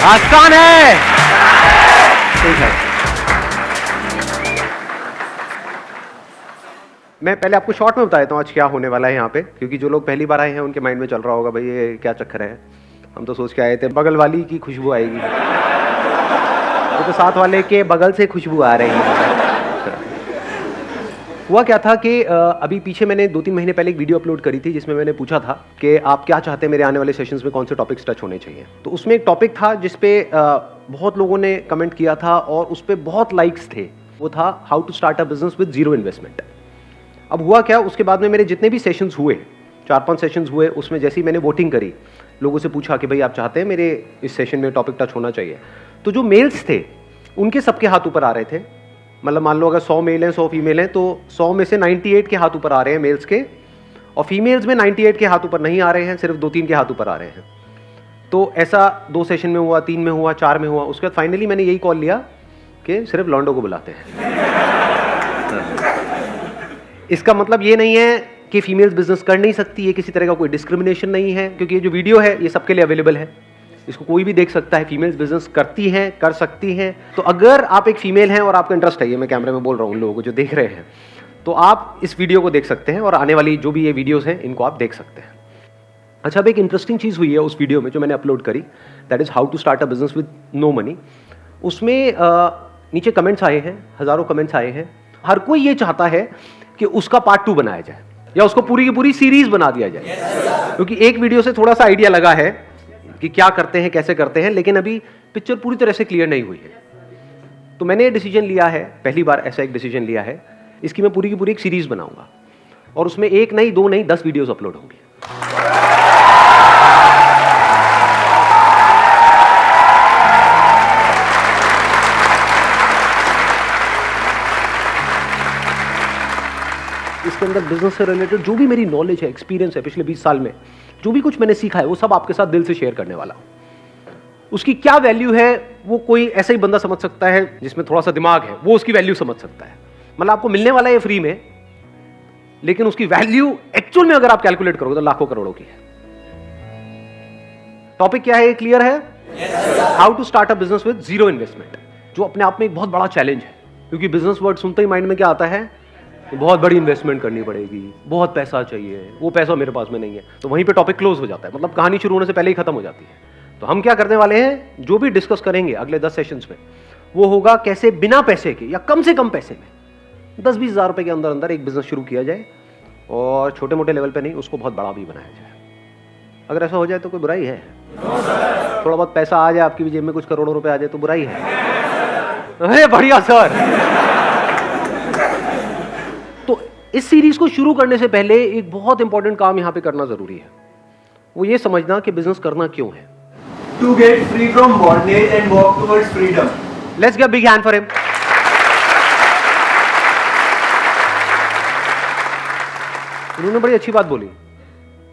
आसान है। ठीक है, मैं पहले आपको शॉर्ट में बता देता हूँ आज क्या होने वाला है यहाँ पे, क्योंकि जो लोग पहली बार आए हैं उनके माइंड में चल रहा होगा भाई ये क्या चक्कर है। हम तो सोच के आए थे बगल वाली की खुशबू आएगी, तो साथ वाले के बगल से खुशबू आ रही है। हुआ क्या था कि अभी पीछे मैंने 2-3 महीने पहले एक वीडियो अपलोड करी थी जिसमें मैंने पूछा था कि आप क्या चाहते हैं मेरे आने वाले सेशंस में कौन से टॉपिक्स टच होने चाहिए। तो उसमें एक टॉपिक था जिस पे बहुत लोगों ने कमेंट किया था और उस पर बहुत लाइक्स थे। वो था how to start a business with zero investment. अब हुआ क्या, उसके बाद में मेरे जितने भी सेशंस हुए, 4-5 सेशंस हुए, उसमें जैसे ही मैंने वोटिंग करी, लोगों से पूछा कि भाई आप चाहते हैं मेरे इस सेशन में टॉपिक टच होना चाहिए, तो जो मेल्स थे उनके सबके हाथ ऊपर आ रहे थे। मतलब मान लो अगर 100 मेल हैं 100 फीमेल हैं तो 100 में से 98 के हाथ ऊपर आ रहे हैं मेल्स के, और फीमेल्स में 98 के हाथ ऊपर नहीं आ रहे हैं, सिर्फ 2-3 के हाथ ऊपर आ रहे हैं। तो ऐसा 2 सेशन में हुआ, 3 में हुआ, 4 में हुआ। उसके बाद फाइनली मैंने यही कॉल लिया कि सिर्फ लॉन्डो को बुलाते हैं। इसका मतलब ये नहीं है कि फीमेल्स बिजनेस कर नहीं सकती, ये किसी तरह का कोई डिस्क्रिमिनेशन नहीं है, क्योंकि ये जो वीडियो है ये सबके लिए अवेलेबल है, इसको कोई भी देख सकता है। फीमेल्स बिजनेस करती हैं, कर सकती हैं। तो अगर आप एक फीमेल हैं और आपका इंटरेस्ट है, ये मैं कैमरे में बोल रहा हूँ उन लोगों को जो देख रहे हैं, तो आप इस वीडियो को देख सकते हैं और आने वाली जो भी ये वीडियोस हैं इनको आप देख सकते हैं। अच्छा, अब एक इंटरेस्टिंग चीज़ हुई है उस वीडियो में जो मैंने अपलोड करी, that is how to start a business with no money. उसमें नीचे कमेंट्स आए हैं, हज़ारों कमेंट्स आए हैं। हर कोई ये चाहता है कि उसका पार्ट 2 बनाया जाए या उसको पूरी की पूरी सीरीज बना दिया जाए, क्योंकि एक वीडियो से थोड़ा सा आइडिया लगा है कि क्या करते हैं, कैसे करते हैं, लेकिन अभी पिक्चर पूरी तरह से क्लियर नहीं हुई है। तो मैंने ये डिसीजन लिया है, पहली बार ऐसा एक डिसीजन लिया है, इसकी मैं पूरी की पूरी एक सीरीज बनाऊंगा और उसमें 1 नहीं 2 नहीं 10 वीडियोस अपलोड होंगी। इसके अंदर बिजनेस से रिलेटेड जो भी मेरी नॉलेज है, एक्सपीरियंस है पिछले 20 साल में, जो भी कुछ मैंने सीखा है, वो सब आपके साथ दिल से शेयर करने वाला हूं। उसकी क्या वैल्यू है वो कोई ऐसा ही बंदा समझ सकता है जिसमें थोड़ा सा दिमाग है, वो उसकी वैल्यू समझ सकता है। मतलब आपको मिलने वाला है फ्री में, लेकिन उसकी वैल्यू एक्चुअल में अगर आप कैलकुलेट करोगे तो लाखों करोड़ों की है। टॉपिक क्या है, क्लियर है? How to start a business with zero investment, जो अपने आप में एक बहुत बड़ा चैलेंज है, क्योंकि बिजनेस वर्ड सुनते ही माइंड में क्या आता है, बहुत बड़ी इन्वेस्टमेंट करनी पड़ेगी, बहुत पैसा चाहिए, वो पैसा मेरे पास में नहीं है। तो वहीं पे टॉपिक क्लोज हो जाता है, मतलब कहानी शुरू होने से पहले ही खत्म हो जाती है। तो हम क्या करने वाले हैं, जो भी डिस्कस करेंगे अगले 10 सेशंस में, वो होगा कैसे बिना पैसे के या कम से कम पैसे में 10-20 हज़ार रुपए के अंदर अंदर एक बिजनेस शुरू किया जाए, और छोटे मोटे लेवल पे नहीं, उसको बहुत बड़ा भी बनाया जाए। अगर ऐसा हो जाए तो कोई बुराई है? थोड़ा बहुत पैसा आ जाए, आपकी भी जेब में कुछ करोड़ों रुपए आ जाए तो बुराई है? अरे बढ़िया सर। तो इस सीरीज को शुरू करने से पहले एक बहुत इंपॉर्टेंट काम यहां पे करना जरूरी है, वो ये समझना कि बिजनेस करना क्यों है। To get free from bondage and walk towards freedom. Let's give a big hand for him. उन्होंने बड़ी अच्छी बात बोली,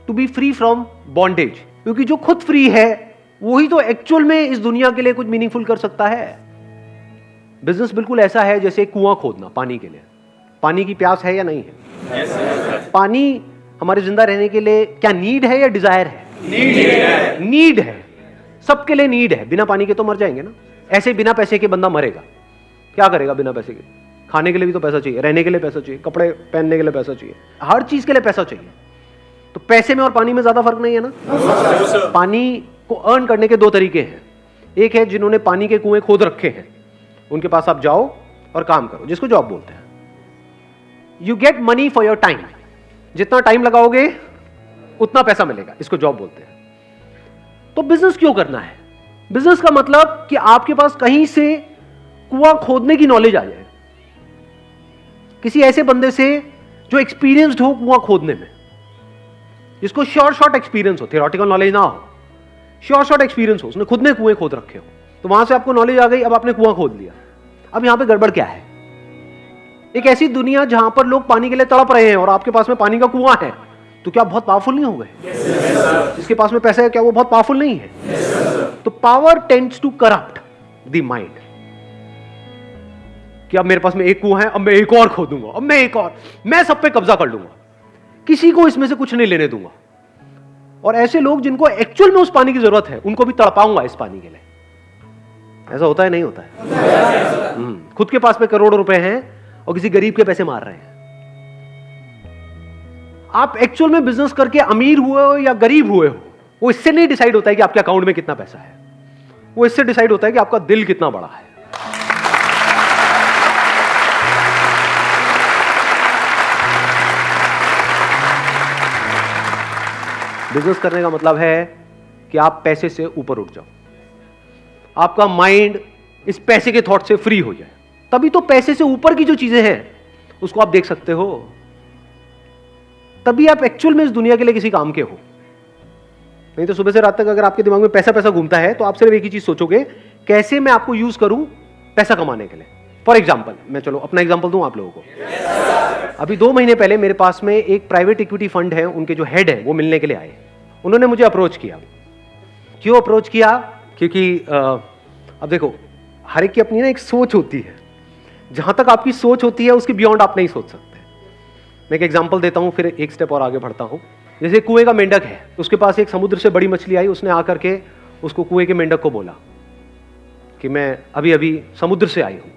to be free from bondage, क्योंकि जो खुद फ्री है वही तो एक्चुअल में इस दुनिया के लिए कुछ मीनिंगफुल कर सकता है। बिजनेस बिल्कुल ऐसा है जैसे कुआं खोदना पानी के लिए। पानी की प्यास है या नहीं है? yes, पानी हमारे जिंदा रहने के लिए क्या नीड है या डिजायर है? नीड है, सबके लिए नीड है। बिना पानी के तो मर जाएंगे ना। ऐसे बिना पैसे के बंदा मरेगा, क्या करेगा बिना पैसे के? खाने के लिए भी तो पैसा चाहिए, रहने के लिए पैसा चाहिए, कपड़े पहनने के लिए पैसा चाहिए, हर चीज के लिए पैसा चाहिए। तो पैसे में और पानी में ज्यादा फर्क नहीं है ना। पानी को अर्न करने के 2 तरीके हैं। एक है जिन्होंने पानी के कुएं खोद रखे हैं, उनके पास आप जाओ और काम करो, जिसको जॉब बोलते हैं। You get money for your time, जितना टाइम लगाओगे उतना पैसा मिलेगा, इसको जॉब बोलते हैं। तो बिजनेस क्यों करना है? बिजनेस का मतलब कि आपके पास कहीं से कुआं खोदने की नॉलेज आ जाए, किसी ऐसे बंदे से जो एक्सपीरियंस्ड हो कुआं खोदने में, जिसको शॉर्ट एक्सपीरियंस हो, थियोरेटिकल नॉलेज ना हो, शॉर्ट एक्सपीरियंस हो, उसने खुद ने कुएं खोद रखे हो। तो वहां से आपको नॉलेज आ गई, अब आपने कुआं खोद लिया। अब यहां पे गड़बड़ क्या है? एक ऐसी दुनिया जहां पर लोग पानी के लिए तड़प रहे हैं और आपके पास में पानी का कुआं है, तो क्या बहुत पावरफुल नहीं हो गए? जिसके पास में पैसा है क्या वो बहुत पावरफुल नहीं है? तो power tends to corrupt the mind, कि अब मेरे पास में एक कुआं है, अब मैं एक और खोदूंगा, अब मैं एक और, मैं सब पे कब्जा कर लूंगा, किसी को इसमें से कुछ नहीं लेने दूंगा। और ऐसे लोग जिनको एक्चुअल में उस पानी की जरूरत है, उनको भी तड़पाऊंगा इस पानी के लिए। ऐसा होता है नहीं होता है? खुद के पास में करोड़ों रुपए हैं और किसी गरीब के पैसे मार रहे हैं। आप एक्चुअल में बिजनेस करके अमीर हुए हो या गरीब हुए हो, वो इससे नहीं डिसाइड होता है कि आपके अकाउंट में कितना पैसा है, वो इससे डिसाइड होता है कि आपका दिल कितना बड़ा है। बिजनेस करने का मतलब है कि आप पैसे से ऊपर उठ जाओ, आपका माइंड इस पैसे के थॉट से फ्री हो जाए, तभी तो पैसे से ऊपर की जो चीजें हैं उसको आप देख सकते हो, तभी आप एक्चुअल में इस दुनिया के लिए किसी काम के हो। नहीं तो सुबह से रात तक अगर आपके दिमाग में पैसा पैसा घूमता है तो आप सिर्फ एक ही चीज सोचोगे, कैसे मैं आपको यूज करूं पैसा कमाने के लिए। फॉर एग्जाम्पल, मैं चलो अपना एग्जाम्पल दूं आप लोगों को। अभी 2 महीने पहले मेरे पास में एक प्राइवेट इक्विटी फंड है, उनके जो हेड है वो मिलने के लिए आए। उन्होंने मुझे अप्रोच किया। क्यों अप्रोच किया? क्योंकि अब देखो, हर एक की अपनी ना एक सोच होती है, जहां तक आपकी सोच होती है उसके बियॉन्ड आप नहीं सोच सकते। मैं एक एग्जांपल देता हूं, फिर एक स्टेप और आगे बढ़ता हूं। जैसे कुएं का मेंढक है, उसके पास एक समुद्र से बड़ी मछली आई, उसने आकर के उसको कुएं के मेंढक को बोला कि मैं अभी अभी समुद्र से आई हूं।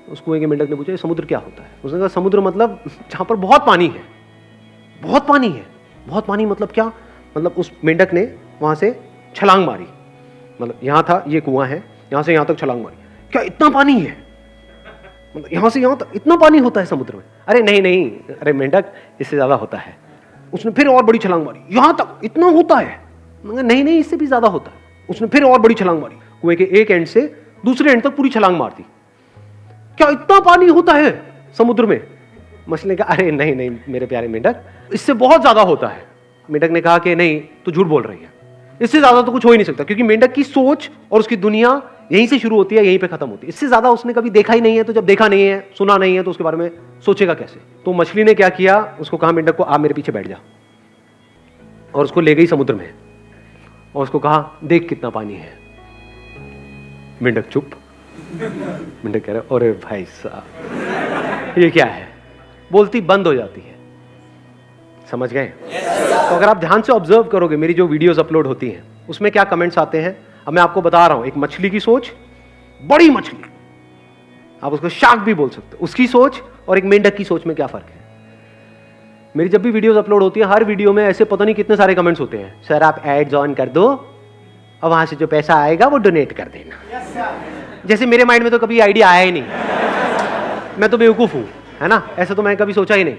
उस कुएं के मेंढक ने पूछा समुद्र क्या होता है? उसने कहा समुद्र मतलब जहां पर बहुत पानी है। बहुत पानी है? बहुत पानी मतलब क्या? मतलब उस मेंढक ने वहां से छलांग मारी, मतलब यहां था ये कुआं है, यहां से यहां तक छलांग मारी। क्या इतना पानी है? मतलब यहां से यहां तक इतना पानी होता है समुद्र में? अरे नहीं नहीं, अरे मेंढक इससे ज्यादा होता है। उसने फिर और बड़ी छलांग मारी, यहां तक इतना होता है? नहीं नहीं, इससे भी ज्यादा होता है। उसने फिर और बड़ी छलांग मारी, कुएं के एक एंड से दूसरे एंड तक पूरी छलांग मार दी। क्या इतना पानी होता है समुद्र में? मछली ने कहा अरे नहीं नहीं मेरे प्यारे मेंढक, इससे बहुत ज्यादा होता है। मेंढक ने कहा कि नहीं, तू झूठ बोल रही है, इससे ज्यादा तो कुछ हो ही नहीं सकता, क्योंकि मेंढक की सोच और उसकी दुनिया यहीं से शुरू होती है, यहीं पे खत्म होती है। इससे ज्यादा उसने कभी देखा ही नहीं है, तो जब देखा नहीं है, सुना नहीं है, तो उसके बारे में सोचेगा कैसे? तो मछली ने क्या किया, उसको कहा मेंढक को आप मेरे पीछे बैठ जा, और उसको ले गई समुद्र में और उसको कहा देख कितना पानी है। मेंढक चुप। मेंढक कह रहा अरे भाई साहब ये क्या है, बोलती बंद हो जाती है। समझ गए? तो अगर आप ध्यान से ऑब्जर्व करोगे मेरी जो वीडियोस अपलोड होती हैं उसमें क्या कमेंट्स आते हैं, अब मैं आपको बता रहा हूं। एक मछली की सोच, बड़ी मछली, आप उसको शार्क भी बोल सकते हो, उसकी सोच और एक मेंढक की सोच में क्या फर्क है। मेरी जब भी वीडियोस अपलोड होती है, हर वीडियो में ऐसे पता नहीं कितने सारे कमेंट्स होते हैं, सर आप एड्स ऑन कर दो और वहां से जो पैसा आएगा वो डोनेट कर देना। जैसे मेरे माइंड में तो कभी आइडिया आया ही नहीं, मैं तो बेवकूफ हूं, है ना? ऐसा तो मैंने कभी सोचा ही नहीं।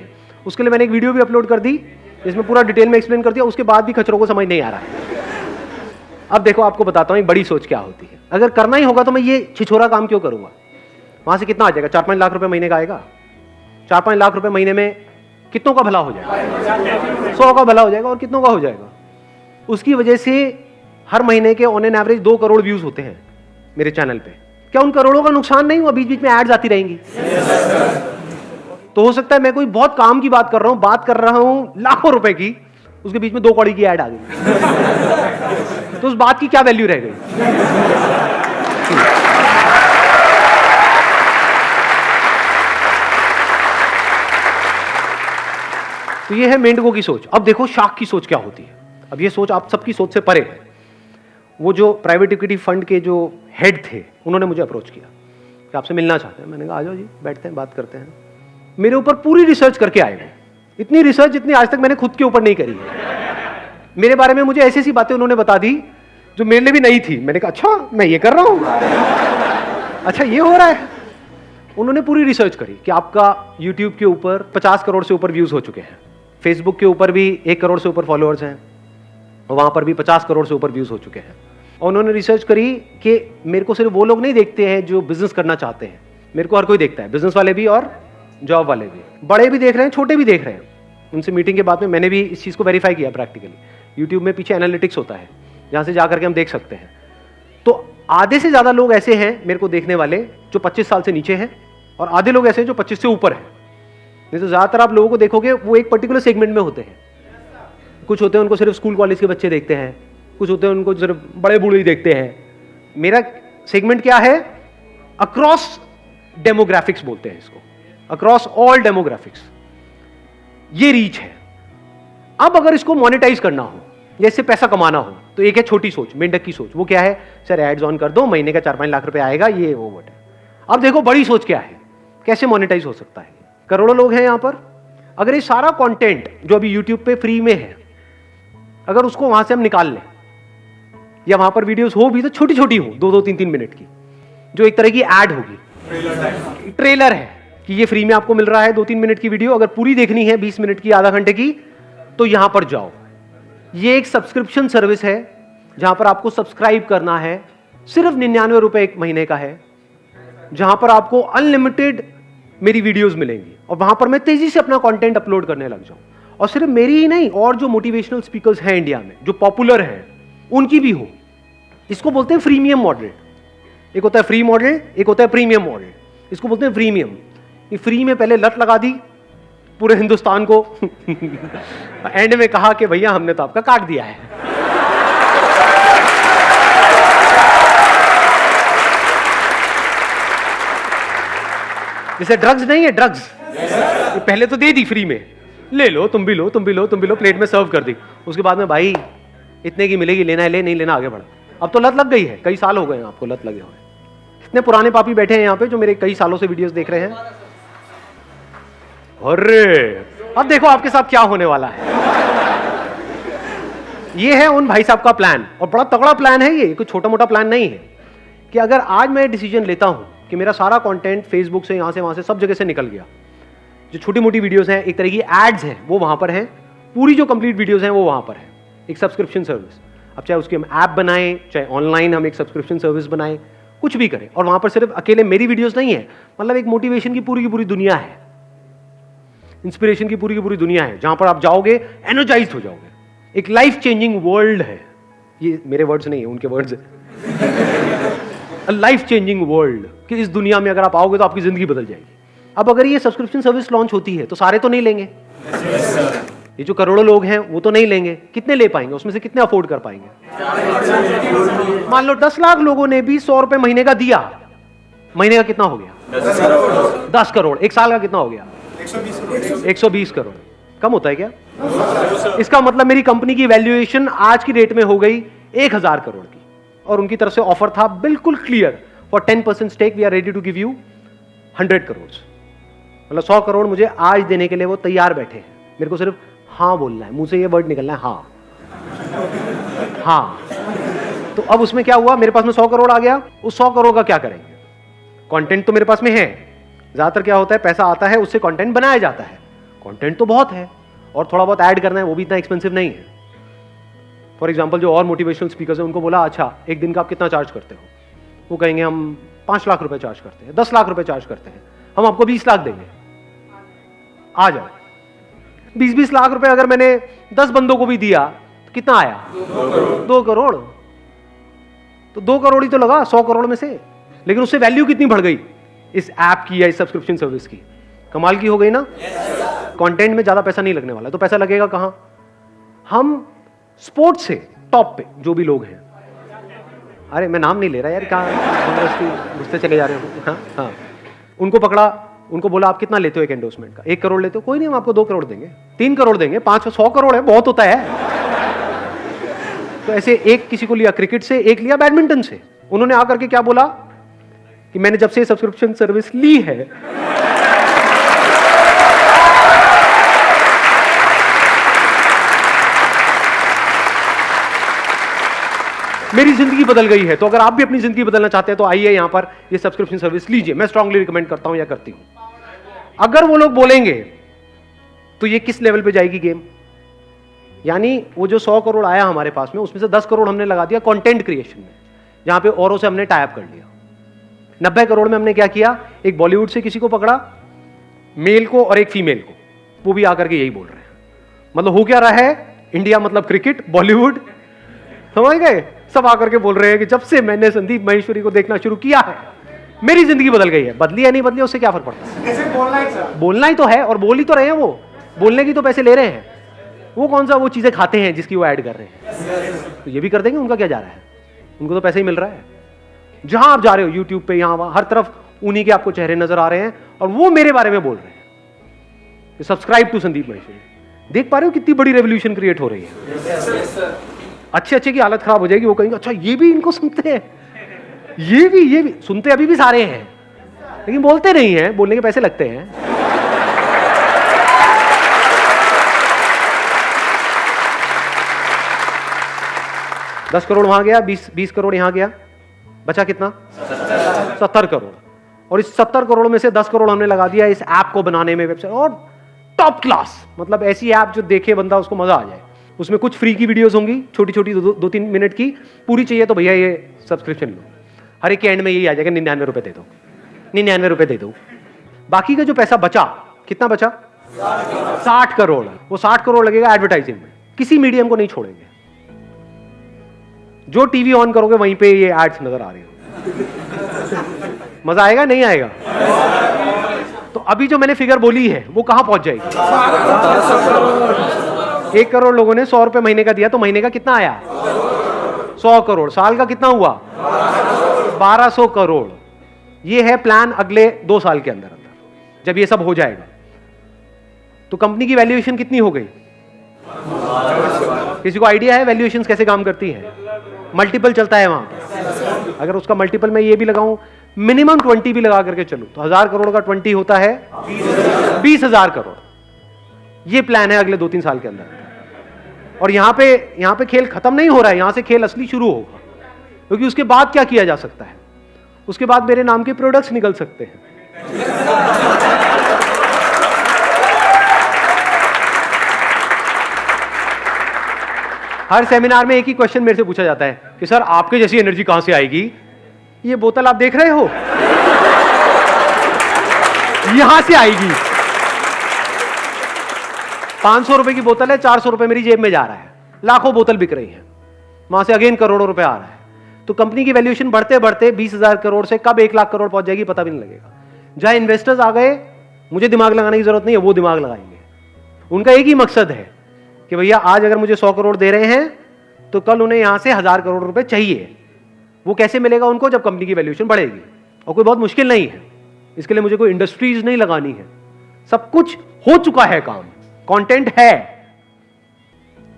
उसके लिए मैंने एक वीडियो भी अपलोड कर दी जिसमें पूरा डिटेल में एक्सप्लेन कर दिया, उसके बाद भी खच्चरों को समझ नहीं आ रहा है। अब देखो आपको बताता हूं बड़ी सोच क्या होती है। अगर करना ही होगा तो मैं ये छिछोरा काम क्यों करूंगा? वहां से कितना आ जाएगा? 4-5 लाख रुपए महीने का आएगा। 4-5 लाख रुपए महीने में कितनों का भला हो जाएगा? 100 का भला हो जाएगा। और कितनों का हो जाएगा? उसकी वजह से हर महीने के on an average 2 crore views होते हैं मेरे चैनल पे। क्या उन करोड़ों का नुकसान नहीं हुआ? बीच बीच में एड्स आती रहेंगी। तो हो सकता है मैं कोई बहुत काम की बात कर रहा हूं लाखों रुपए की, उसके बीच में 2 कौड़ी की ऐड आ गई, तो उस बात की क्या वैल्यू रह गई? तो ये है मेंढकों की सोच। अब देखो शार्क की सोच क्या होती है। अब ये सोच आप सबकी सोच से परे है। वो जो प्राइवेट इक्विटी फंड के जो हेड थे, उन्होंने मुझे अप्रोच किया कि आपसे मिलना चाहते हैं। मैंने कहा आ जाओ जी, बैठते हैं, बात करते हैं। मेरे ऊपर पूरी रिसर्च करके आए हैं, इतनी रिसर्च जितनी आज तक मैंने खुद के ऊपर नहीं करी है। मेरे बारे में मुझे ऐसी ऐसी बातें उन्होंने बता दी जो मेरे लिए भी नहीं थी। मैंने कहा अच्छा मैं ये कर रहा हूं, अच्छा ये हो रहा है। उन्होंने पूरी रिसर्च करी कि आपका यूट्यूब के ऊपर 50 करोड़ से ऊपर व्यूज हो चुके हैं, फेसबुक के ऊपर भी 1 करोड़ से ऊपर फॉलोअर्स हैं, और वहां पर भी 50 करोड़ से ऊपर व्यूज हो चुके हैं। और उन्होंने रिसर्च करी कि मेरे को सिर्फ वो लोग नहीं देखते हैं जो बिजनेस करना चाहते हैं, मेरे को हर कोई देखता है, बिजनेस वाले भी और जॉब वाले भी, बड़े भी देख रहे हैं, छोटे भी देख रहे हैं। उनसे मीटिंग के बाद में मैंने भी इस चीज़ को वेरीफाई किया प्रैक्टिकली। यूट्यूब में पीछे एनालिटिक्स होता है जहाँ से जाकर के हम देख सकते हैं। तो आधे से ज़्यादा लोग ऐसे हैं मेरे को देखने वाले जो 25 साल से नीचे हैं, और आधे लोग ऐसे हैं जो 25 से ऊपर हैं। नहीं तो ज़्यादातर आप लोगों को देखोगे वो एक पर्टिकुलर सेगमेंट में होते हैं। कुछ होते हैं उनको सिर्फ स्कूल कॉलेज के बच्चे देखते हैं, कुछ होते हैं उनको सिर्फ बड़े बूढ़े ही देखते हैं। मेरा सेगमेंट क्या है? अक्रॉस डेमोग्राफिक्स बोलते हैं इसको, अक्रॉस ऑल डेमोग्राफिक्स। ये रीच है। अब अगर इसको मोनेटाइज करना हो, या इससे पैसा कमाना हो, तो एक है छोटी सोच, मेंढक की सोच। वो क्या है, सर एड्स ऑन कर दो, महीने का 4-5 लाख रुपए आएगा, ये वो बट है। अब देखो बड़ी सोच क्या है, कैसे मोनेटाइज हो सकता है। करोड़ों लोग हैं यहां पर, अगर ये सारा कंटेंट जो अभी यूट्यूब पे फ्री में है, अगर उसको वहां से हम निकाल लें, या वहां पर वीडियोस हो भी तो छोटी छोटी हो, 2-2, 3-3 मिनट की, जो एक तरह की ऐड होगी, ट्रेलर है कि ये फ्री में आपको मिल रहा है 2-3 मिनट की वीडियो, अगर पूरी देखनी है 20 मिनट की, आधा घंटे की, तो यहां पर जाओ। ये एक सब्सक्रिप्शन सर्विस है जहां पर आपको सब्सक्राइब करना है, सिर्फ 99 रुपए एक महीने का है, जहां पर आपको अनलिमिटेड मेरी वीडियोस मिलेंगी, और वहां पर मैं तेजी से अपना कंटेंट अपलोड करने लग जाऊं, और सिर्फ मेरी ही नहीं, और जो मोटिवेशनल स्पीकर्स हैं इंडिया में जो पॉपुलर हैं उनकी भी हो। इसको बोलते हैं फ्रीमियम मॉडल। एक होता है फ्री मॉडल, एक होता है प्रीमियम मॉडल। इसको बोलते हैं प्रीमियम। ये फ्री में पहले लत लगा दी पूरे हिंदुस्तान को एंड में कहा कि भैया हमने तो आपका काट दिया है। जैसे ड्रग्स नहीं है, ड्रग्स पहले तो दे दी फ्री में, ले लो, तुम भी लो, तुम भी लो, तुम भी लो, प्लेट में सर्व कर दी। उसके बाद में भाई इतने की मिलेगी, लेना है ले, नहीं लेना आगे बढ़ा। अब तो लत लग गई है, कई साल हो गए आपको लत लगे हुए। कितने पुराने पापी बैठे हैं यहाँ पे जो मेरे कई सालों से वीडियोस देख रहे हैं। अरे अब देखो आपके साथ क्या होने वाला है। ये है उन भाई साहब का प्लान, और बड़ा तगड़ा प्लान है ये, कोई छोटा मोटा प्लान नहीं है। कि अगर आज मैं डिसीजन लेता हूं कि मेरा सारा कंटेंट फेसबुक से, यहां से, वहां से, सब जगह से निकल गया, जो छोटी मोटी वीडियोस हैं, एक तरह की एड्स हैं, वो वहां पर हैं, पूरी जो कंप्लीट वीडियोस हैं वो वहां पर है, एक सब्सक्रिप्शन सर्विस। अब चाहे उसकी हम ऐप बनाएं, चाहे ऑनलाइन हम एक सब्सक्रिप्शन सर्विस बनाएं, कुछ भी करें, और वहां पर सिर्फ अकेले मेरी वीडियोस नहीं है, मतलब एक मोटिवेशन की पूरी दुनिया है, इंस्पिरेशन की पूरी दुनिया है, जहां पर आप जाओगे एनर्जाइज्ड हो जाओगे। एक लाइफ चेंजिंग वर्ल्ड है। ये मेरे वर्ड्स नहीं है, उनके वर्ड्स है। लाइफ चेंजिंग वर्ल्ड, कि इस दुनिया में अगर आप आओगे तो आपकी जिंदगी बदल जाएगी। अब अगर ये सब्सक्रिप्शन सर्विस लॉन्च होती है तो सारे तो नहीं लेंगे। ये जो करोड़ों लोग हैं वो तो नहीं लेंगे। कितने ले पाएंगे, उसमें से कितने अफोर्ड कर पाएंगे? मान लो 10 लाख लोगों ने भी 100 रुपए महीने का दिया, महीने का कितना हो गया? 10 करोड़। एक साल का कितना हो गया? 120 करोड़। कम होता है क्या? इसका मतलब मेरी कंपनी की वैल्यूएशन आज की डेट में हो गई 1000 करोड़ की, और उनकी तरफ से ऑफर था बिल्कुल clear, for 10% stake we are ready to give you 100 crore. मतलब 100 करोड़ मुझे आज देने के लिए वो तैयार बैठे हैं, मेरे को सिर्फ हाँ बोलना है, मुंह से ये वर्ड निकलना है, हाँ हाँ। तो अब उसमें क्या हुआ, मेरे पास में 100 करोड़ आ गया। उस 100 करोड़ का क्या करेंगे? कंटेंट तो मेरे पास में है, ज्यादातर क्या होता है, पैसा आता है उससे कंटेंट बनाया जाता है। कंटेंट तो बहुत है, और थोड़ा बहुत ऐड करना है, वो भी इतना एक्सपेंसिव नहीं है। फॉर एग्जांपल जो और मोटिवेशनल स्पीकर्स हैं उनको बोला, अच्छा एक दिन का आप कितना चार्ज करते हो? वो कहेंगे हम 5 लाख रुपए चार्ज करते हैं, 10 लाख रुपए चार्ज करते हैं, हम आपको 20 लाख देंगे, आ जाओ। 20-20 लाख रुपए अगर मैंने 10 बंदों को भी दिया तो कितना आया? 2 करोड़। तो 2 करोड़ ही तो लगा 100 करोड़ में से, लेकिन उससे वैल्यू कितनी बढ़ गई इस ऐप की या इस सब्सक्रिप्शन सर्विस की? कमाल की हो गई ना। कंटेंट में ज्यादा पैसा नहीं लगने वाला, तो पैसा लगेगा कहां? हम स्पोर्ट्स से टॉप पे जो भी लोग हैं, अरे मैं नाम नहीं ले रहा यार, कहां गुस्से चले जा रहे हो। हाँ हाँ, उनको पकड़ा, उनको बोला आप कितना लेते हो एक एंडोर्समेंट का? 1 करोड़ लेते हो? कोई नहीं, हम आपको 2 करोड़ देंगे, 3 करोड़ देंगे, 500 करोड़ है, बहुत होता है। तो ऐसे एक किसी को लिया क्रिकेट से, एक लिया बैडमिंटन से। उन्होंने आकर के क्या बोला कि मैंने जब से सब्सक्रिप्शन सर्विस ली है मेरी जिंदगी बदल गई है। तो अगर आप भी अपनी जिंदगी बदलना चाहते हैं तो आइए यहां पर ये सब्सक्रिप्शन सर्विस लीजिए। मैं स्ट्रांगली रिकमेंड करता हूं या करती हूं। अगर वो लोग बोलेंगे तो ये किस लेवल पे जाएगी गेम? यानी वो जो 100 करोड़ आया हमारे पास में, उसमें से 10 करोड़ हमने लगा दिया कंटेंट क्रिएशन में, जहां पे औरों से हमने टाई अप कर लिया। 90 करोड़ में हमने क्या किया, एक बॉलीवुड से किसी को पकड़ा, मेल को और एक फीमेल को, वो भी आकर के यही बोल रहे हैं। मतलब हो क्या रहा है, इंडिया मतलब क्रिकेट, बॉलीवुड, समझ गए? सब आकर के बोल रहे हैं कि जब से मैंने संदीप माहेश्वरी को देखना शुरू किया है मेरी जिंदगी बदल गई है। बदली या नहीं बदली उससे क्या फर्क पड़ता है? कैसे बोलना है सर? बोलना ही तो है, और बोल ही तो रहे हैं। वो बोलने की तो पैसे ले रहे हैं। वो कौन सा वो चीजें खाते हैं जिसकी वो ऐड कर रहे हैं? तो ये भी कर देंगे, उनका क्या जा रहा है? उनको तो पैसे ही मिल रहा है। जहां आप जा रहे हो, यूट्यूब पे, यहां हर तरफ उन्हीं के आपको चेहरे नजर आ रहे हैं, और वो मेरे बारे में बोल रहे हैं, सब्सक्राइब टू संदीप माहेश्वरी। देख पा रहे हो कितनी बड़ी रेवोल्यूशन क्रिएट हो रही है। अच्छे अच्छे की हालत खराब हो जाएगी, वो कहेंगे अच्छा ये भी इनको सुनते हैं, ये भी सुनते अभी भी सारे हैं, लेकिन बोलते नहीं हैं, बोलने के पैसे लगते हैं। $10 करोड़ वहां गया, 20 करोड़ यहां गया, बचा कितना? 70 करोड़। और इस 70 करोड़ में से 10 करोड़ हमने लगा दिया इस ऐप को बनाने में, वेबसाइट, और टॉप क्लास, मतलब ऐसी ऐप जो देखे बंदा उसको मजा आ जाए। उसमें कुछ फ्री की वीडियोस होंगी, छोटी छोटी 2-3 मिनट की, पूरी चाहिए तो भैया ये सब्सक्रिप्शन लो। हर एक के एंड में यही आ जाएगा, 99 रुपए दे दो, 99 रुपए दे दो। बाकी का जो पैसा बचा, कितना बचा? 60 करोड़। वो 60 करोड़ लगेगा एडवर्टाइजिंग में, किसी मीडियम को नहीं छोड़ेंगे। जो टीवी ऑन करोगे वहीं पे ये एड्स नजर आ रही हो। मजा आएगा नहीं आएगा? तो अभी जो मैंने फिगर बोली है वो कहां पहुंच जाएगी? 1 करोड़ लोगों ने 100 रुपए महीने का दिया, तो महीने का कितना आया? 100 करोड़। साल का कितना हुआ? 1200 करोड़। ये है प्लान अगले 2 साल के अंदर अंदर। जब ये सब हो जाएगा तो कंपनी की वैल्यूएशन कितनी हो गई? किसी को आइडिया है वैल्यूएशन कैसे काम करती है? मल्टीपल चलता है वहां पर। अगर उसका मल्टीपल मैं ये भी लगाऊं, मिनिमम 20 भी लगा करके चलूं, तो 1000 करोड़ का 20 होता है 20,000 करोड़। ये प्लान है अगले 2-3 साल के अंदर। और यहां पे खेल खत्म नहीं हो रहा है, यहां से खेल असली शुरू होगा। क्योंकि उसके बाद क्या किया जा सकता है? उसके बाद मेरे नाम के प्रोडक्ट्स निकल सकते हैं। हर सेमिनार में एक ही क्वेश्चन मेरे से पूछा जाता है कि सर आपके जैसी एनर्जी कहां से आएगी? ये बोतल आप देख रहे हो, यहां से आएगी। 500 रुपए की बोतल है, 400 रुपए मेरी जेब में जा रहा है, लाखों बोतल बिक रही है, वहां से अगेन करोड़ों रुपए आ रहा है। तो कंपनी की वैल्यूएशन बढ़ते बढ़ते 20,000 करोड़ से कब 1 लाख करोड़ पहुंच जाएगी पता भी नहीं लगेगा। जहां इन्वेस्टर्स आ गए, मुझे दिमाग लगाने की जरूरत नहीं है, वो दिमाग लगाएंगे। उनका एक ही मकसद है कि भैया आज अगर मुझे 100 करोड़ दे रहे हैं तो कल उन्हें यहां से 1000 करोड़ रुपए चाहिए। वो कैसे मिलेगा उनको? जब कंपनी की वैल्यूएशन बढ़ेगी। और कोई बहुत मुश्किल नहीं है, इसके लिए मुझे कोई इंडस्ट्रीज नहीं लगानी है, सब कुछ हो चुका है काम। कंटेंट है,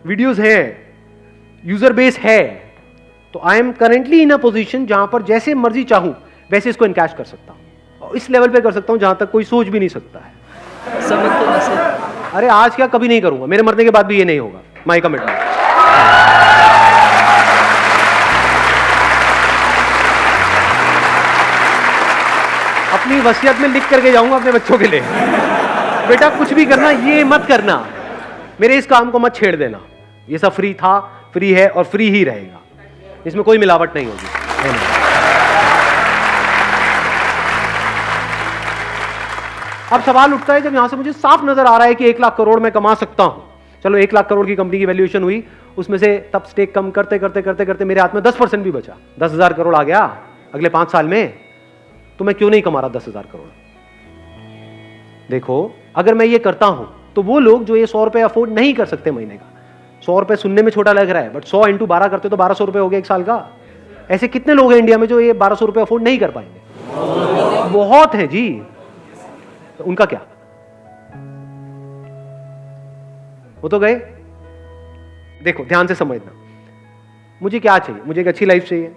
वीडियोस है, यूजर बेस है। तो I am currently in a position जहां पर जैसे मर्जी चाहूं वैसे इसको इनकैश कर सकता हूं, और इस लेवल पे कर सकता हूं जहां तक कोई सोच भी नहीं सकता है। अरे आज क्या, कभी नहीं करूंगा, मेरे मरने के बाद भी ये नहीं होगा, माई कमिटमेंट। अपनी वसीयत में लिख करके जाऊंगा अपने बच्चों के लिए, बेटा कुछ भी करना ये मत करना, मेरे इस काम को मत छेड़ देना। ये सब फ्री था, फ्री है और फ्री ही रहेगा, इसमें कोई मिलावट नहीं होगी। अब सवाल उठता है जब यहां से मुझे साफ नजर आ रहा है कि 1 लाख करोड़ मैं कमा सकता हूं। चलो 1 लाख करोड़ की कंपनी की वैल्यूएशन हुई, उसमें से तब स्टेक कम करते करते करते करते मेरे हाथ में 10% भी बचा, 10,000 करोड़ आ गया अगले 5 साल में, तो मैं क्यों नहीं कमा रहा 10,000 करोड़? देखो अगर मैं ये करता हूं तो वो लोग जो ये 100 रुपए अफोर्ड नहीं कर सकते महीने का, 100 रुपए सुनने में छोटा लग रहा है, बट 100 × 12 करते तो 1200 रुपए हो गया 1 साल का। ऐसे कितने लोग हैं इंडिया में जो ये 1200 रुपए अफोर्ड नहीं कर पाएंगे? बहुत है जी। तो उनका क्या? वो तो गए। देखो ध्यान से समझना, मुझे क्या चाहिए? मुझे एक अच्छी लाइफ चाहिए,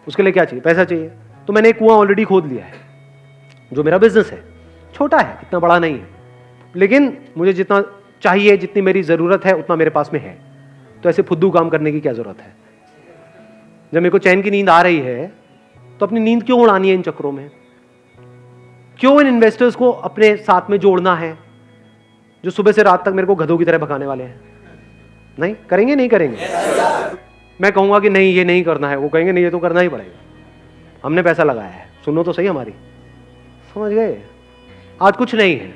उसके लिए क्या चाहिए? पैसा चाहिए। तो मैंने एक कुआं ऑलरेडी खोद लिया है, जो मेरा बिजनेस है, छोटा है, इतना बड़ा नहीं है, लेकिन मुझे जितना चाहिए, जितनी मेरी जरूरत है उतना मेरे पास में है। तो ऐसे फुद्दू काम करने की क्या जरूरत है? जब मेरे को चैन की नींद आ रही है तो अपनी नींद क्यों उड़ानी है इन चक्रों में? क्यों इन इन्वेस्टर्स को अपने साथ में जोड़ना है जो सुबह से रात तक मेरे को गधों की तरह भगाने वाले हैं? नहीं करेंगे, नहीं करेंगे। मैं कहूंगा कि नहीं ये नहीं करना है, वो कहेंगे नहीं ये तो करना ही पड़ेगा, हमने पैसा लगाया है, सुनो तो सही हमारी। समझ गए? आज कुछ नहीं है,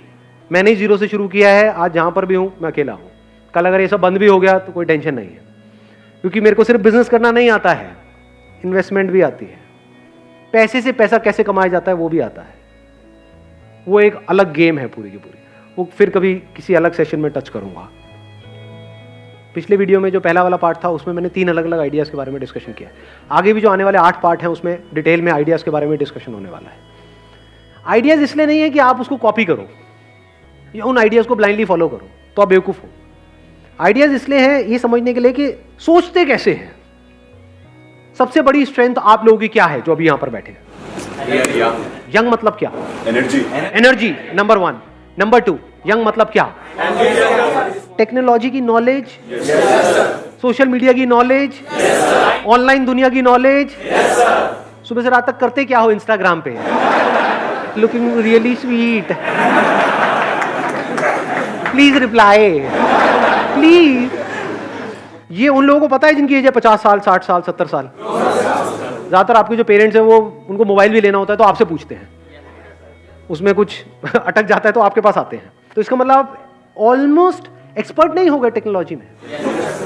मैंने ही 0 से शुरू किया है, आज जहां पर भी हूं मैं अकेला हूं। कल अगर ये सब बंद भी हो गया तो कोई टेंशन नहीं है, क्योंकि मेरे को सिर्फ बिजनेस करना नहीं आता है, इन्वेस्टमेंट भी आती है, पैसे से पैसा कैसे कमाया जाता है वो भी आता है। वो एक अलग गेम है पूरी की पूरी, वो फिर कभी किसी अलग सेशन में टच करूंगा। पिछले वीडियो में जो पहला वाला पार्ट था उसमें मैंने 3 अलग अलग आइडियाज़ के बारे में डिस्कशन किया। आगे भी जो आने वाले 8 पार्ट हैं उसमें डिटेल में आइडियाज़ के बारे में डिस्कशन होने वाला है। आइडियाज़ इसलिए नहीं है कि आप उसको कॉपी करो या उन आइडियाज़ को ब्लाइंडली फॉलो करो, तो आप बेवकूफ़ हो। आइडियाज इसलिए हैं ये समझने के लिए कि सोचते कैसे हैं। सबसे बड़ी स्ट्रेंथ आप लोगों की क्या है जो अभी यहां पर बैठे हैं? यंग मतलब क्या? Energy number 1। नंबर 2, यंग मतलब क्या? टेक्नोलॉजी की नॉलेज, सोशल मीडिया की नॉलेज, ऑनलाइन दुनिया की नॉलेज। सुबह से रात तक करते क्या हो इंस्टाग्राम पे? Looking really sweet, please reply, please. ये उन लोगों को पता है जिनकी एज है 50 साल, 60 साल, 70 साल। ज्यादातर आपके जो पेरेंट्स हैं वो, उनको मोबाइल भी लेना होता है तो आपसे पूछते हैं, उसमें कुछ अटक जाता है तो आपके पास आते हैं। तो इसका मतलब आप ऑलमोस्ट एक्सपर्ट नहीं हो गए टेक्नोलॉजी में।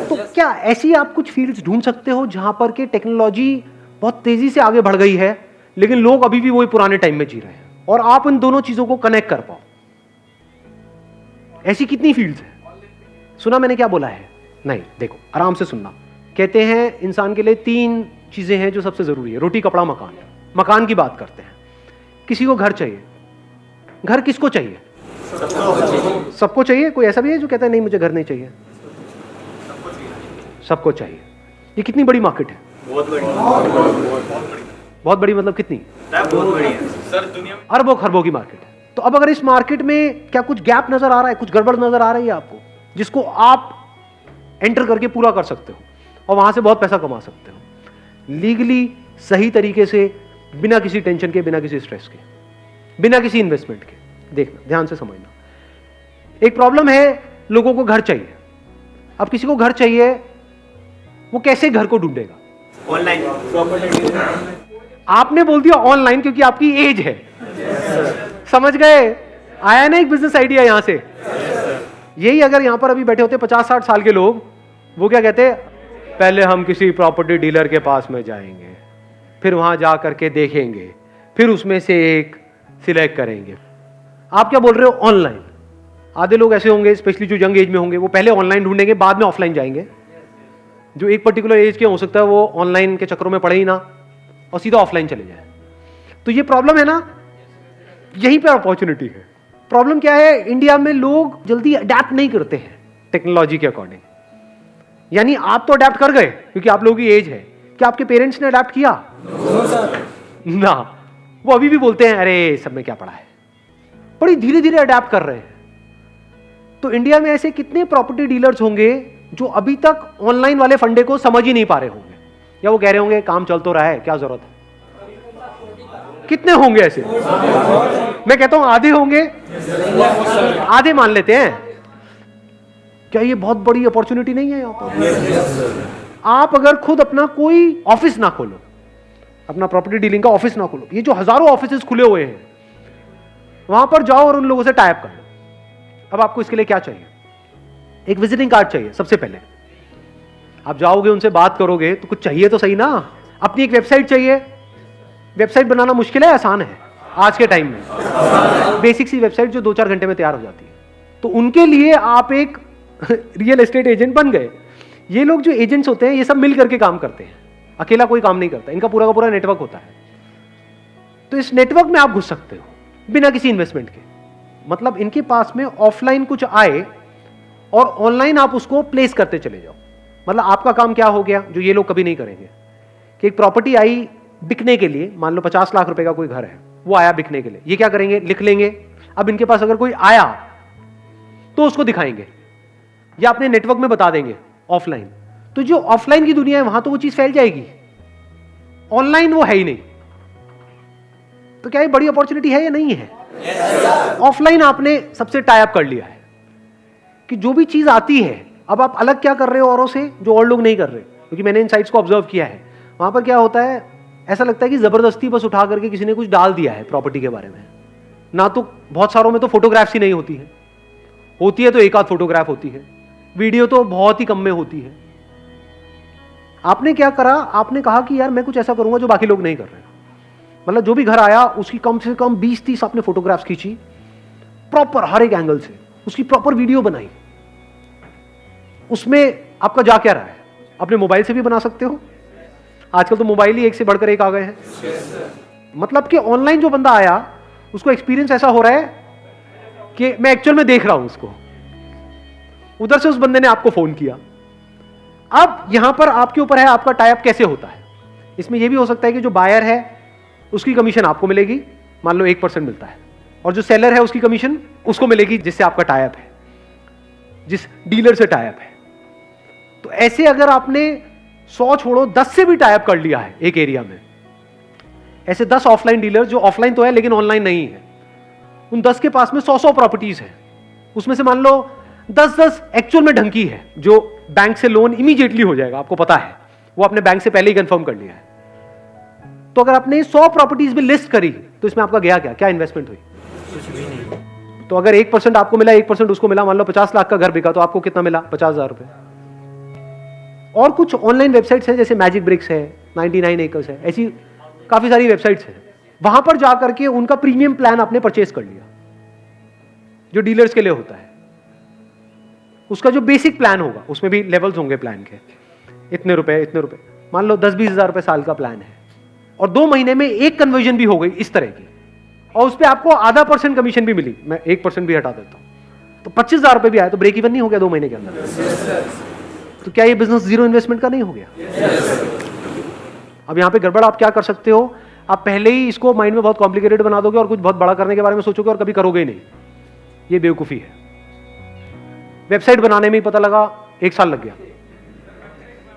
तो क्या ऐसी आप कुछ फील्ड्स ढूंढ सकते हो जहां पर के टेक्नोलॉजी बहुत तेजी से आगे बढ़ गई है लेकिन लोग अभी भी वही पुराने टाइम में जी रहे हैं, और आप इन दोनों चीजों को कनेक्ट कर पाओ? ऐसी कितनी फील्ड्स हैं? सुना मैंने क्या बोला है? नहीं, देखो आराम से सुनना। कहते हैं इंसान के लिए 3 चीजें हैं जो सबसे जरूरी है, रोटी कपड़ा मकान। मकान की बात करते हैं। किसी को घर चाहिए। घर किसको चाहिए? सबको चाहिए। कोई ऐसा भी है जो कहता है नहीं मुझे घर नहीं चाहिए? सबको चाहिए। ये कितनी बड़ी मार्केट है? बहुत बड़ी मतलब कितनी? बहुत बड़ी है सर, दुनिया में अरबों खरबों की मार्केट है। तो अब अगर इस मार्केट में क्या कुछ गैप नजर आ रहा है, कुछ गड़बड़ नजर आ रही है आपको, जिसको आप एंटर करके पूरा कर सकते हो और वहां से बहुत पैसा कमा सकते हो लीगली, सही तरीके से, बिना किसी टेंशन के, बिना किसी स्ट्रेस के, बिना किसी इन्वेस्टमेंट के? देखना, ध्यान से समझना। एक प्रॉब्लम है, लोगों को घर चाहिए। अब किसी को घर चाहिए, वो कैसे घर को ढूंढेगा? ऑनलाइन आपने बोल दिया ऑनलाइन क्योंकि आपकी एज है। समझ गए? आया ना एक बिजनेस आइडिया यहां से। यही अगर यहां पर अभी बैठे होते 50-60 साल के लोग, वो क्या कहते? पहले हम किसी प्रॉपर्टी डीलर के पास में जाएंगे, फिर वहां जा करके देखेंगे, फिर उसमें से एक सिलेक्ट करेंगे। आप क्या बोल रहे हो? ऑनलाइन। आधे लोग ऐसे होंगे, स्पेशली जो यंग एज में होंगे, वो पहले ऑनलाइन ढूंढेंगे, बाद में ऑफलाइन जाएंगे। जो एक पर्टिकुलर एज के हो सकता है वो ऑनलाइन के चक्करों में पड़े ही ना और सीधा ऑफलाइन चले जाए। तो ये प्रॉब्लम है ना, यहीं पे अपॉर्चुनिटी है। प्रॉब्लम क्या है? इंडिया में लोग जल्दी अडेप्ट नहीं करते हैं टेक्नोलॉजी के अकॉर्डिंग। यानी आप तो अडेप्ट कर गए क्योंकि आप लोगों की एज है। क्या आपके पेरेंट्स ने अडेप्ट किया? ना, वो अभी भी बोलते हैं अरे सब में क्या पड़ा है। बड़ी धीरे धीरे अडेप्ट कर रहे हैं। तो इंडिया में ऐसे कितने प्रॉपर्टी डीलर्स होंगे जो अभी तक ऑनलाइन वाले फंडे को समझ ही नहीं पा रहे होंगे, या वो कह रहे होंगे काम चल तो रहा है, क्या जरूरत है? कितने होंगे ऐसे? मैं कहता हूं आधे होंगे, आधे मान लेते हैं। क्या ये बहुत बड़ी अपॉर्चुनिटी नहीं है यहां पर? आप अगर खुद अपना कोई ऑफिस ना खोलो, अपना प्रॉपर्टी डीलिंग का ऑफिस ना खोलो, ये जो हजारों ऑफिसेस खुले हुए हैं वहां पर जाओ और उन लोगों से टाइप कर लो। अब आपको इसके लिए क्या चाहिए? एक विजिटिंग कार्ड चाहिए। सबसे पहले आप जाओगे, उनसे बात करोगे तो कुछ चाहिए तो सही ना। अपनी एक वेबसाइट चाहिए। वेबसाइट बनाना मुश्किल है, आसान है आज के टाइम में। बेसिक सी वेबसाइट जो 2-4 घंटे में तैयार हो जाती है। तो उनके लिए आप एक रियल एस्टेट एजेंट बन गए। ये लोग जो एजेंट्स होते हैं ये सब मिल करके काम करते हैं, अकेला कोई काम नहीं करता। इनका पूरा का पूरा नेटवर्क होता है। तो इस नेटवर्क में आप घुस सकते हो बिना किसी इन्वेस्टमेंट के। मतलब इनके पास में ऑफलाइन कुछ आए और ऑनलाइन आप उसको प्लेस करते चले जाओ। मतलब आपका काम क्या हो गया जो ये लोग कभी नहीं करेंगे, कि एक प्रॉपर्टी आई बिकने के लिए, मान लो 50 लाख रुपए का कोई घर है, वो आया बिकने के लिए, ये क्या करेंगे? लिख लेंगे। अब इनके पास अगर कोई आया तो उसको दिखाएंगे या अपने नेटवर्क में बता देंगे ऑफलाइन। तो जो ऑफलाइन की दुनिया है वहां तो वो चीज फैल जाएगी, ऑनलाइन वो है ही नहीं। तो क्या ये बड़ी अपॉर्चुनिटी है या नहीं है? ऑफलाइन आपने सबसे टाई अप कर लिया है कि जो भी चीज आती है, अब आप अलग क्या कर रहे हो औरों से जो और लोग नहीं कर रहे। क्योंकि मैंने इन साइट्स को ऑब्जर्व किया है, वहां पर क्या होता है, ऐसा लगता है कि जबरदस्ती बस उठा करके किसी ने कुछ डाल दिया है प्रॉपर्टी के बारे में। ना तो बहुत सारों में तो फोटोग्राफ्स ही नहीं होती है, होती है तो एक आध फोटोग्राफ होती है, वीडियो तो बहुत ही कम में होती है। आपने क्या करा? आपने कहा कि यार मैं कुछ ऐसा करूंगा जो बाकी लोग नहीं कर रहे। मतलब जो भी घर आया उसकी कम से कम 20-30 आपने फोटोग्राफ्स खींची, प्रॉपर हर एक एंगल से उसकी प्रॉपर वीडियो बनाई। उसमें आपका जा क्या रहा है? अपने मोबाइल से भी बना सकते हो, आजकल तो मोबाइल ही एक से बढ़कर एक आ गए हैं। मतलब कि ऑनलाइन जो बंदा आया उसको एक्सपीरियंस ऐसा हो रहा है कि मैं एक्चुअल में देख रहा हूं उसको। उधर से उस बंदे ने आपको फोन किया। अब यहां पर आपके ऊपर है आपका टाई अप कैसे होता है। इसमें यह भी हो सकता है कि जो बायर है उसकी कमीशन आपको मिलेगी, मान लो 1% मिलता है, और जो सेलर है उसकी कमीशन उसको मिलेगी जिससे आपका टाई अप है, जिस डीलर से टाई अप है। तो ऐसे अगर आपने 100 छोड़ो 10 से भी टाई अप कर लिया है एक एरिया में, ऐसे 10 ऑफलाइन डीलर जो ऑफलाइन तो है लेकिन ऑनलाइन नहीं है, उन 10 के पास में 100 प्रॉपर्टीज है, उसमें से मान लो 10 एक्चुअल में ढंकी है जो बैंक से लोन इमीडिएटली हो जाएगा, आपको पता है, वो आपने बैंक से पहले ही कंफर्म कर लिया है। तो अगर आपने 100 प्रॉपर्टीज भी लिस्ट करी तो इसमें आपका गया क्या इन्वेस्टमेंट हुई? कुछ भी नहीं। तो अगर 1% आपको मिला 1% उसको मिला, मान लो 50 लाख का घर बिका तो आपको कितना मिला? 50,000 रुपए। और कुछ ऑनलाइन वेबसाइट्स हैं जैसे मैजिक ब्रिक्स है, 99 एकर्स है, ऐसी काफी सारी वेबसाइट्स हैं, वहां पर जाकर के उनका प्रीमियम प्लान आपने परचेज कर लिया जो डीलर्स के लिए होता है। उसका जो बेसिक प्लान होगा उसमें भी लेवल्स होंगे प्लान के, इतने रुपए, मान लो 10-20 हजार रुपए साल का प्लान है, और 2 महीने में एक कन्वर्जन भी हो गई इस तरह की, और उस पर आपको आधा % कमीशन भी मिली, मैं 1% भी हटा देता हूं तो 25,000 रुपए भी आया, तो ब्रेक इवन नहीं हो गया 2 महीने के अंदर? तो क्या ये बिजनेस जीरो इन्वेस्टमेंट का नहीं हो गया? अब यहां पे गड़बड़ आप क्या कर सकते हो, आप पहले ही इसको माइंड में बहुत कॉम्प्लिकेटेड बना दोगे और कुछ बहुत बड़ा करने के बारे में सोचोगे और कभी करोगे ही नहीं। ये बेवकूफी है। वेबसाइट बनाने में ही पता लगा 1 साल लग गया,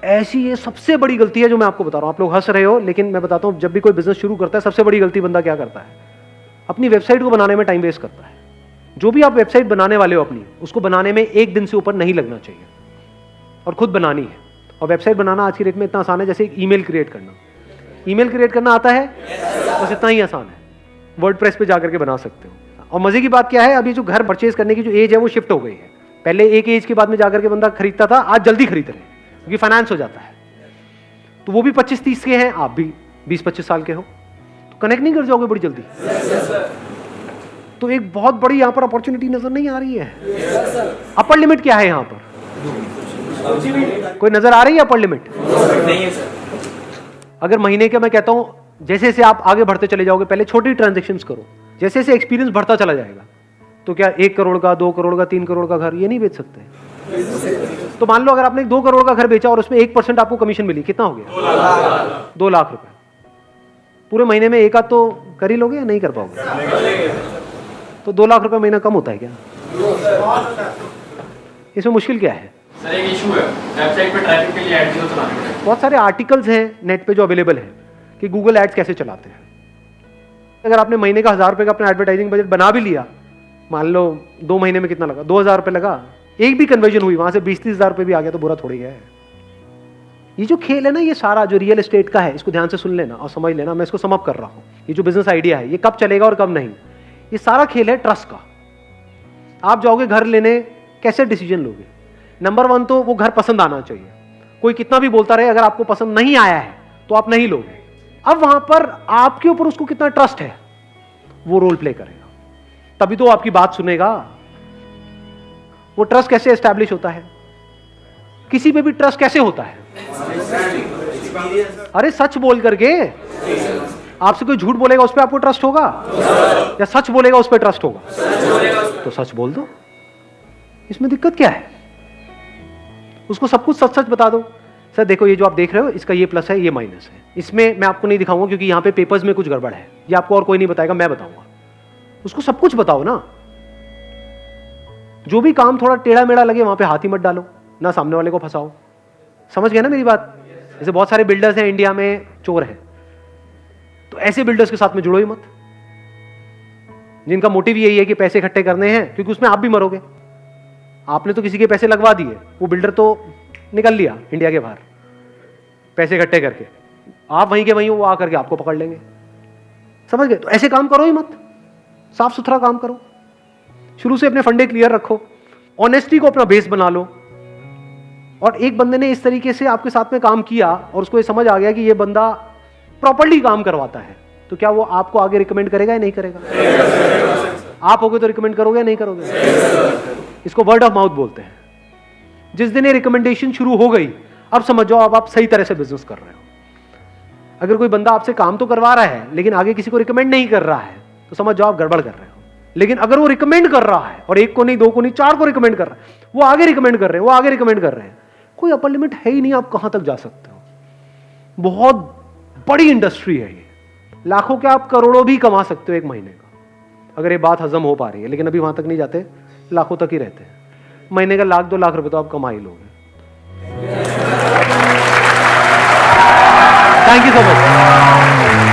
ऐसी ये सबसे बड़ी गलती है जो मैं आपको बता रहा हूं। आप लोग हंस रहे हो लेकिन मैं बताता हूं, जब भी कोई बिजनेस शुरू करता है सबसे बड़ी गलती बंदा क्या करता है, अपनी वेबसाइट को बनाने में टाइम वेस्ट करता है। जो भी आप वेबसाइट बनाने वाले हो अपनी, उसको बनाने में 1 दिन से ऊपर नहीं लगना चाहिए, और खुद बनानी है। और वेबसाइट बनाना आज की डेट में इतना आसान है जैसे एक ईमेल क्रिएट करना। ईमेल क्रिएट करना आता है? बस इतना ही आसान है, वर्डप्रेस पे जाकर के बना सकते हो। और मजे की बात क्या है, अभी जो घर परचेज करने की जो एज है वो शिफ्ट हो गई है। पहले एक एज के बाद में जाकर के बंदा खरीदता था, आज जल्दी खरीद रहे हैं क्योंकि फाइनेंस हो जाता है। तो वो भी 25-30 के हैं, आप भी 20-25 साल के हो, तो कनेक्ट नहीं कर जाओगे बड़ी जल्दी? तो एक बहुत बड़ी यहां पर अपॉर्चुनिटी नजर नहीं आ रही है। अपर लिमिट क्या है यहां पर? कोई नजर आ रही है अपर लिमिट? नहीं है सर। अगर महीने के, मैं कहता हूं जैसे जैसे आप आगे बढ़ते चले जाओगे, पहले छोटी ट्रांजेक्शंस करो, जैसे जैसे एक्सपीरियंस बढ़ता चला जाएगा, तो क्या 1 करोड़ का, 2 करोड़ का, 3 करोड़ का घर ये नहीं बेच सकते? तो मान लो अगर आपने 2 करोड़ का घर बेचा और उसमें 1% आपको कमीशन मिली, कितना हो गया? 2 लाख रुपए। पूरे महीने में एक आध तो कर ही लोगे या नहीं कर पाओगे? तो 2 लाख रुपए महीना कम होता है क्या? इसमें मुश्किल क्या है? सर एक इशू है, वेबसाइट पे ट्रैफिक के लिए एड्स क्यों चलाने पड़ते हैं? बहुत सारे आर्टिकल्स हैं नेट पे जो अवेलेबल है कि गूगल एड्स कैसे चलाते हैं। अगर आपने महीने का 1000 रुपए का अपना एडवर्टाइजिंग बजट बना भी लिया, मान लो 2 महीने में कितना लगा? 2000 रुपए लगा, एक भी कन्वर्जन हुई, वहां से 20-30 हजार रुपए भी आ गया तो बुरा थोड़ी है। ये जो खेल है ना, ये सारा जो रियल एस्टेट का है, इसको ध्यान से सुन लेना और समझ लेना। मैं इसको सम अप कर रहा हूं। ये जो बिजनेस आइडिया है ये कब चलेगा और कब नहीं, ये सारा खेल है ट्रस्ट का। आप जाओगे घर लेने, कैसे डिसीजन लोगे? नंबर 1 तो वो घर पसंद आना चाहिए। कोई कितना भी बोलता रहे, अगर आपको पसंद नहीं आया है तो आप नहीं लोगे। अब वहां पर आपके ऊपर उसको कितना ट्रस्ट है, वो रोल प्ले करेगा, तभी तो आपकी बात सुनेगा। वो ट्रस्ट कैसे एस्टैब्लिश होता है? किसी पे भी ट्रस्ट कैसे होता है? अरे सच बोल करके। आपसे कोई झूठ बोलेगा उस पर आपको ट्रस्ट होगा, या सच बोलेगा उस पर ट्रस्ट होगा? तो सच बोल दो, इसमें दिक्कत क्या है? उसको सब कुछ सच सच बता दो। सर देखो, ये जो आप देख रहे हो इसका ये प्लस है, ये माइनस है। इसमें मैं आपको नहीं दिखाऊंगा क्योंकि यहाँ पे पेपर्स में कुछ गड़बड़ है, ये आपको और कोई नहीं बताएगा, मैं बताऊंगा। उसको सब कुछ बताओ ना। जो भी काम थोड़ा टेढ़ा मेढ़ा लगे वहां पे हाथ ही मत डालो, ना सामने वाले को फंसाओ। समझ गए ना मेरी बात? जैसे बहुत सारे बिल्डर्स हैं इंडिया में, चोर हैं, तो ऐसे बिल्डर्स के साथ में जुड़ो ही मत, जिनका मोटिव यही है कि पैसे इकट्ठे करने हैं, क्योंकि उसमें आप भी मरोगे। आपने तो किसी के पैसे लगवा दिए, वो बिल्डर तो निकल लिया इंडिया के बाहर पैसे इकट्ठे करके, आप वहीं के वहीं वो आकर के आपको पकड़ लेंगे। समझ गए? तो ऐसे काम करो ही मत, साफ सुथरा काम करो। शुरू से अपने फंडे क्लियर रखो, ऑनेस्टी को अपना बेस बना लो। और एक बंदे ने इस तरीके से आपके साथ में काम किया और उसको ये समझ आ गया कि ये बंदा प्रॉपर्ली काम करवाता है, तो क्या वो आपको आगे रिकमेंड करेगा या नहीं करेगा? आप होगे तो रिकमेंड करोगे या नहीं करोगे? इसको वर्ड ऑफ माउथ बोलते हैं। जिस दिन ये रिकमेंडेशन शुरू हो गई, अब समझ जाओ अब आप सही तरह से बिजनेस कर रहे हो। अगर कोई बंदा आपसे काम तो करवा रहा है लेकिन आगे किसी को रिकमेंड नहीं कर रहा है, तो समझ जाओ आप गड़बड़ कर रहे हो। लेकिन अगर वो रिकमेंड कर रहा है, और एक को नहीं, दो को नहीं, चार को रिकमेंड कर रहा है, वो आगे रिकमेंड कर रहे हैं, वो आगे रिकमेंड कर रहे हैं, कोई अपर लिमिट है ही नहीं आप कहां तक जा सकते हो। बहुत बड़ी इंडस्ट्री है ये, लाखों क्या आप करोड़ों भी कमा सकते हो एक महीने का, अगर ये बात हजम हो पा रही है। लेकिन अभी वहां तक नहीं जाते, लाखों तक ही रहते हैं। महीने का 1 लाख 2 लाख रुपए तो आप कमा ही लोगे। Thank you so much.